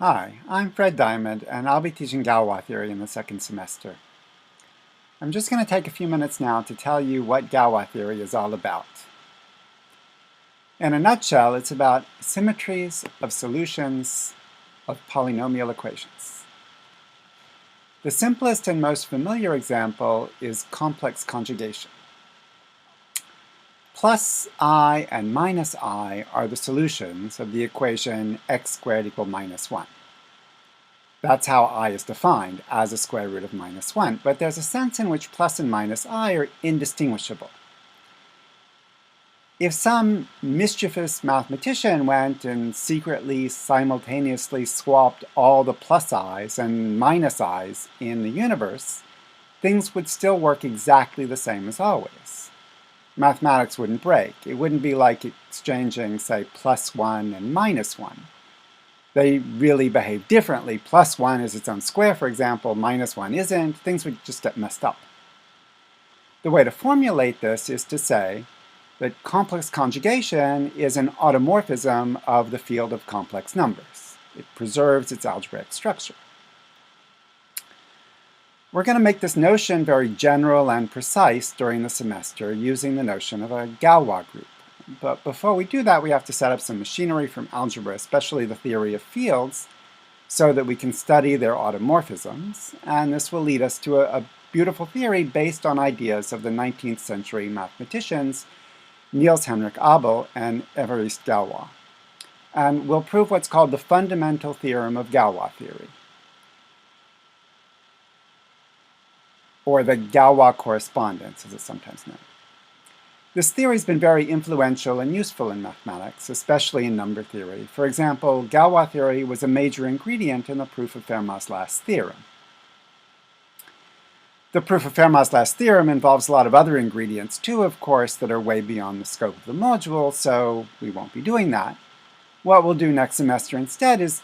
Hi, I'm Fred Diamond, and I'll be teaching Galois theory in the second semester. I'm just going to take a few minutes now to tell you what Galois theory is all about. In a nutshell, it's about symmetries of solutions of polynomial equations. The simplest and most familiar example is complex conjugation. Plus I and minus I are the solutions of the equation x squared equal minus 1. That's how I is defined, as a square root of minus 1, but there's a sense in which plus and minus I are indistinguishable. If some mischievous mathematician went and secretly, simultaneously swapped all the plus i's and minus i's in the universe, things would still work exactly the same as always. Mathematics wouldn't break. It wouldn't be like exchanging, say, plus 1 and minus 1. They really behave differently. Plus 1 is its own square, for example, minus 1 isn't. Things would just get messed up. The way to formulate this is to say that complex conjugation is an automorphism of the field of complex numbers. It preserves its algebraic structure. We're going to make this notion very general and precise during the semester using the notion of a Galois group. But before we do that, we have to set up some machinery from algebra, especially the theory of fields, so that we can study their automorphisms, and this will lead us to a beautiful theory based on ideas of the 19th century mathematicians Niels Henrik Abel and Évariste Galois. And we'll prove what's called the fundamental theorem of Galois theory, or the Galois correspondence, as it's sometimes known. This theory has been very influential and useful in mathematics, especially in number theory. For example, Galois theory was a major ingredient in the proof of Fermat's last theorem. The proof of Fermat's last theorem involves a lot of other ingredients too, of course, that are way beyond the scope of the module, so we won't be doing that. What we'll do next semester instead is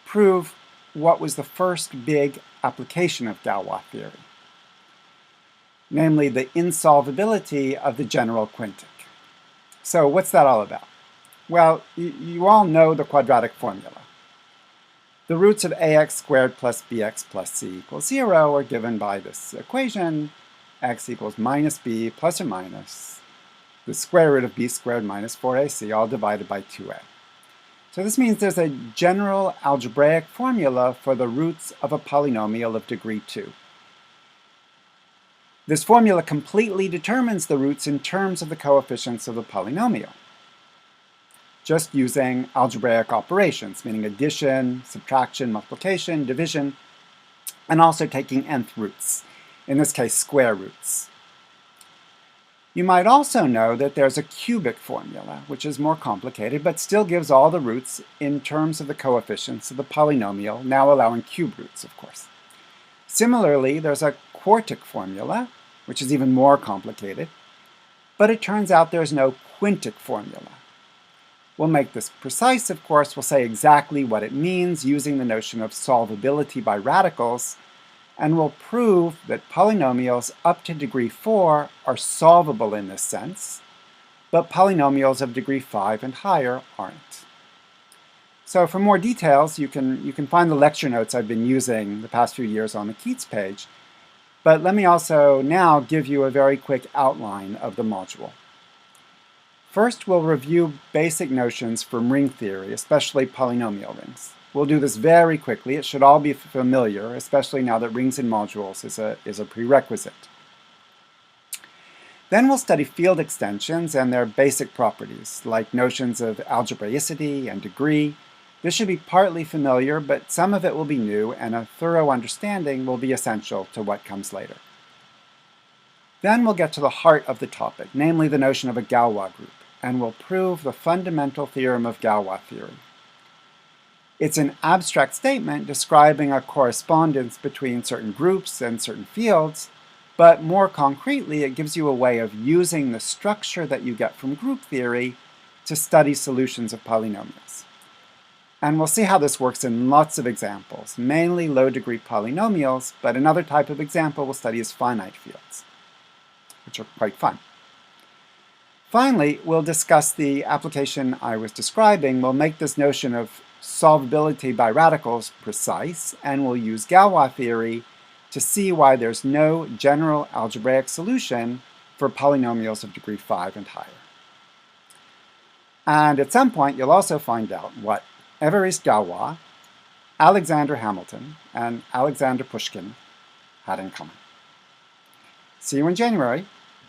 prove what was the first big application of Galois theory, namely the insolvability of the general quintic. So what's that all about? Well, you all know the quadratic formula. The roots of ax squared plus bx plus c equals 0 are given by this equation, x equals minus b plus or minus the square root of b squared minus 4ac, all divided by 2a. So this means there's a general algebraic formula for the roots of a polynomial of degree 2. This formula completely determines the roots in terms of the coefficients of the polynomial, just using algebraic operations, meaning addition, subtraction, multiplication, division, and also taking nth roots, in this case square roots. You might also know that there's a cubic formula, which is more complicated, but still gives all the roots in terms of the coefficients of the polynomial, now allowing cube roots, of course. Similarly, there's a quartic formula, which is even more complicated, but it turns out there's no quintic formula. We'll make this precise, of course. We'll say exactly what it means using the notion of solvability by radicals, and we'll prove that polynomials up to degree 4 are solvable in this sense, but polynomials of degree 5 and higher aren't. So for more details, you can find the lecture notes I've been using the past few years on the KEATS page, but let me also now give you a very quick outline of the module. First, we'll review basic notions from ring theory, especially polynomial rings. We'll do this very quickly. It should all be familiar, especially now that rings in modules is a prerequisite. Then we'll study field extensions and their basic properties, like notions of algebraicity and degree. This should be partly familiar, but some of it will be new, and a thorough understanding will be essential to what comes later. Then we'll get to the heart of the topic, namely the notion of a Galois group, and we'll prove the fundamental theorem of Galois theory. It's an abstract statement describing a correspondence between certain groups and certain fields, but more concretely, it gives you a way of using the structure that you get from group theory to study solutions of polynomials. And we'll see how this works in lots of examples, mainly low-degree polynomials, but another type of example we'll study is finite fields, which are quite fun. Finally, we'll discuss the application I was describing. We'll make this notion of solvability by radicals precise, and we'll use Galois theory to see why there's no general algebraic solution for polynomials of degree 5 and higher. And at some point, you'll also find out what Évariste Galois, Alexander Hamilton, and Alexander Pushkin had in common. See you in January.